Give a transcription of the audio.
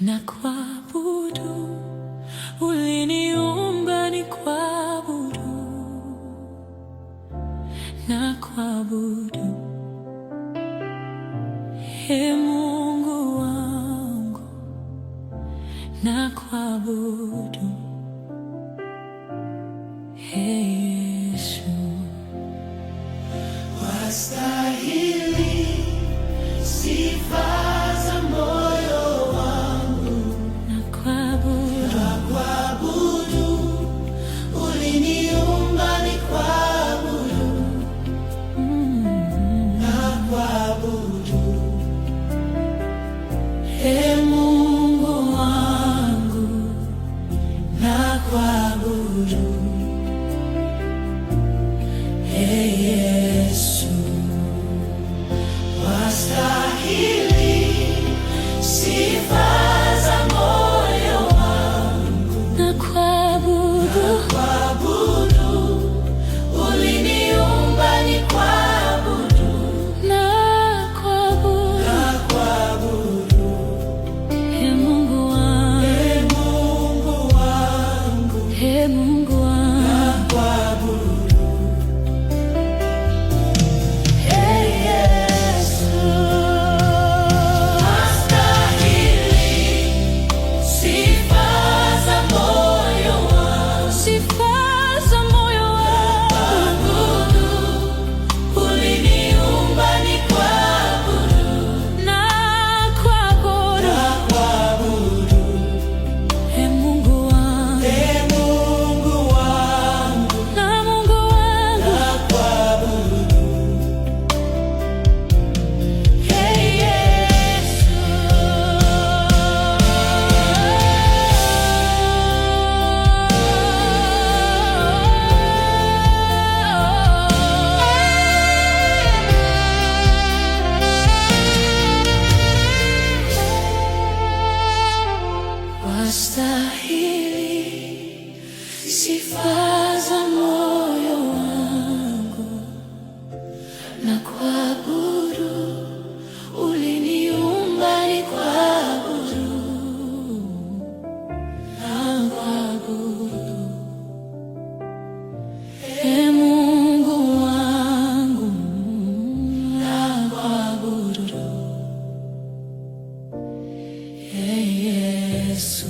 na kuabudu. Uliniumba ni kuabudu, na kuabudu. Ee Mungu wangu, na kuabudu. Ee Yesu, wastahili sifa za moyo wangu, na kuabudu. uliniumba ni kuabudu, na kuabudu. Ee Mungu wangu, na kuabudu. Ee Yesu, wastahili sifa za moyo wangu, na kuabudu. uliniumba ni kuabudu, Na kuabudu. na kuabudu. Ee Mungu wangu, Ee Mungu wangu, Ee Mungu wangu, na kuabudu. Ee Yesu, wastahili sifa za moyo wangu, sifa za moyo wangu. uliniumba ni kuabudu, Na kuabudu. na kuabudu. Ee Mungu wangu, Ee Mungu wangu, na Mungu wangu. na kuabudu. Ee Yesu, wastahili sifa za moyo wangu, na kuabudu. Uliniumba ni kuabudu, na kuabudu. Ee Mungu wangu, Na kuabudu. Ee Yesu,